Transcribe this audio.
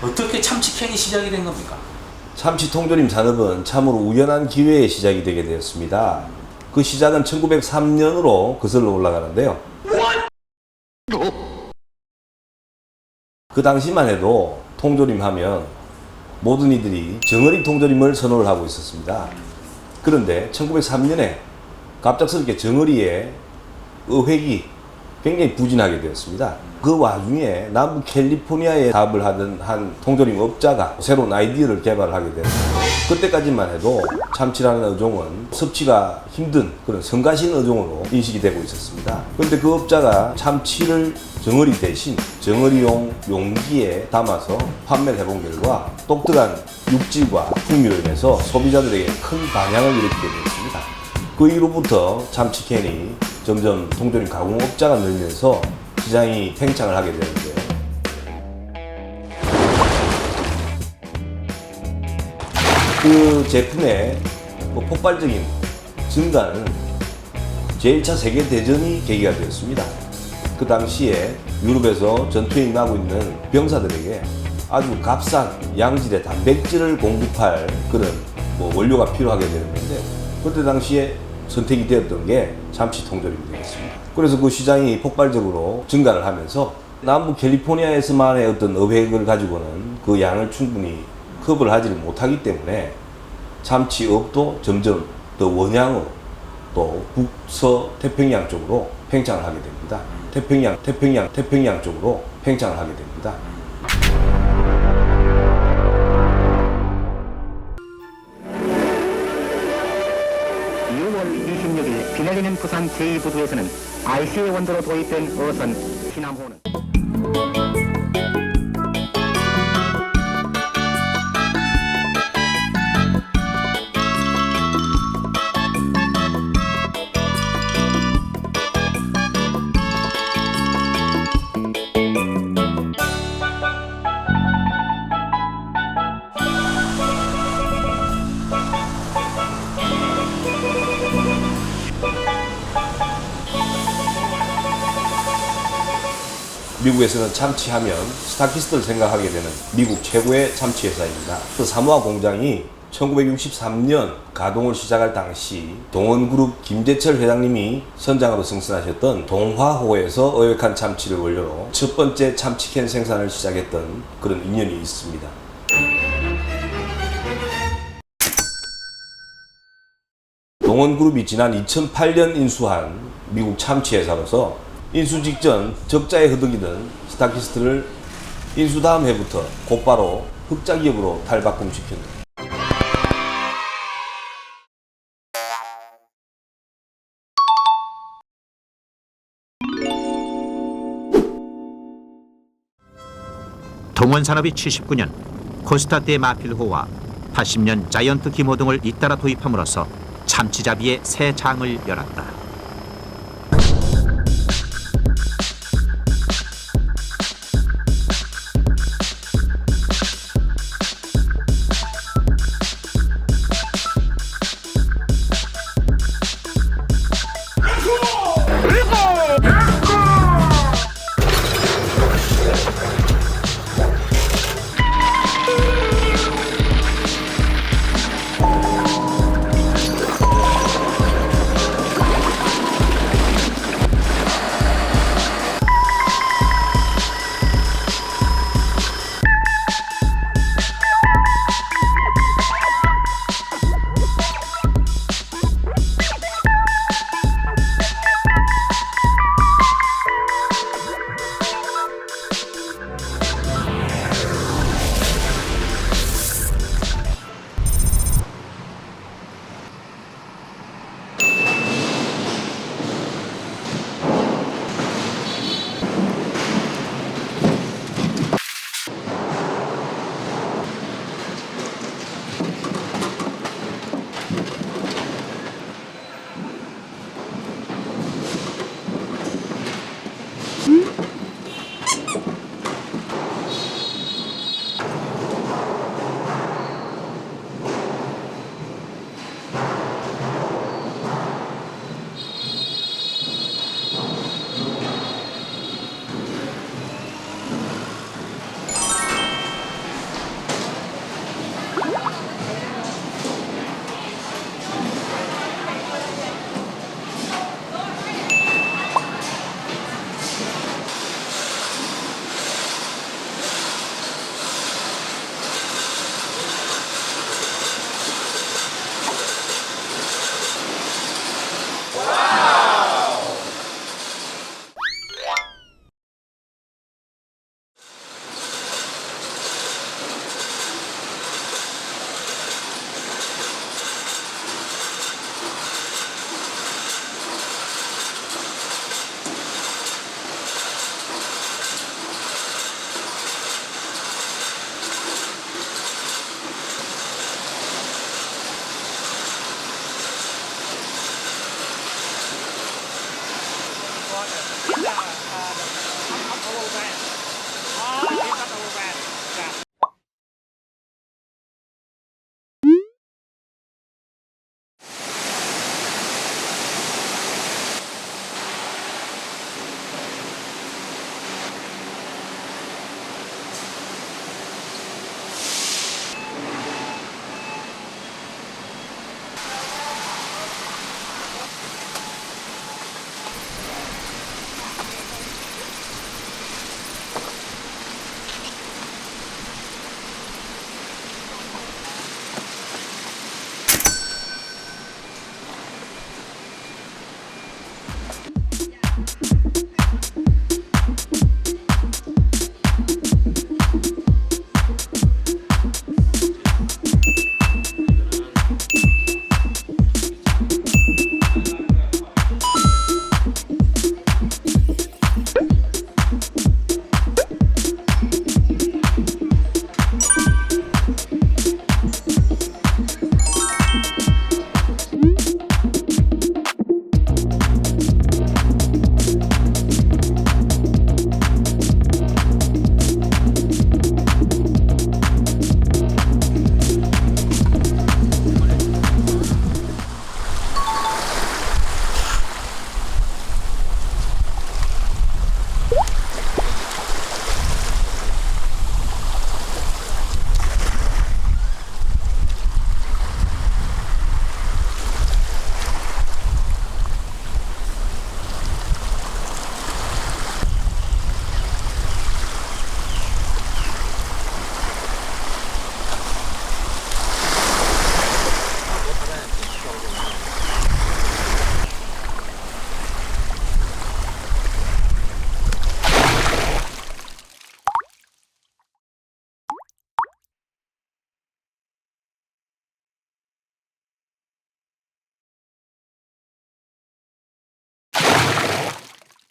어떻게 참치캔이 시작이 된 겁니까? 참치 통조림 산업은 참으로 우연한 기회에 시작이 되게 되었습니다. 그 시작은 1903년으로 거슬러 올라가는데요. 그 당시만 해도 통조림 하면 모든 이들이 정어리 통조림을 선호를 하고 있었습니다. 그런데 1903년에 갑작스럽게 정어리의 어획이 굉장히 부진하게 되었습니다. 그 와중에 남부 캘리포니아에 사업을 하던 한 통조림 업자가 새로운 아이디어를 개발하게 되었습니다. 그때까지만 해도 참치라는 어종은 섭취가 힘든 그런 성가신 어종으로 인식이 되고 있었습니다. 그런데 그 업자가 참치를 정어리 대신 정어리용 용기에 담아서 판매를 해본 결과 독특한 육질과 풍미로 인해서 소비자들에게 큰 반향을 일으키게 되었습니다. 그 이후로부터 참치캔이 점점 통조림 가공업자가 늘면서 시장이 팽창을 하게 되는데요. 그 제품의 폭발적인 증가는 제1차 세계대전이 계기가 되었습니다. 그 당시에 유럽에서 전투에 임하고 있는 병사들에게 아주 값싼 양질의 단백질을 공급할 그런 원료가 필요하게 되었는데 그때 당시에 선택이 되었던 게 참치 통조림이 되겠습니다. 그래서 그 시장이 폭발적으로 증가를 하면서 남부 캘리포니아에서만의 어떤 어획을 가지고는 그 양을 충분히 커버를 하지를 못하기 때문에 참치업도 점점 더 원양으로 또 북서 태평양 쪽으로 팽창을 하게 됩니다. 태평양 쪽으로 팽창을 하게 됩니다. 비 내리는 부산 제2부두에서는 IC의 원조로 도입된 어선 시남호는 미국에서는 참치하면 스타키스트를 생각하게 되는 미국 최고의 참치 회사입니다. 그 사모아 공장이 1963년 가동을 시작할 당시 동원그룹 김재철 회장님이 선장으로 승선하셨던 동화호에서 어획한 참치를 원료로 첫 번째 참치캔 생산을 시작했던 그런 인연이 있습니다. 동원그룹이 지난 2008년 인수한 미국 참치 회사로서 인수 직전 적자에 허덕이던 스타키스트를 인수 다음 해부터 곧바로 흑자 기업으로 탈바꿈시켰습니다. 동원산업이 79년 코스타대 마필호와 80년 자이언트 기모 등을 잇따라 도입함으로써 참치잡이의 새 장을 열었다.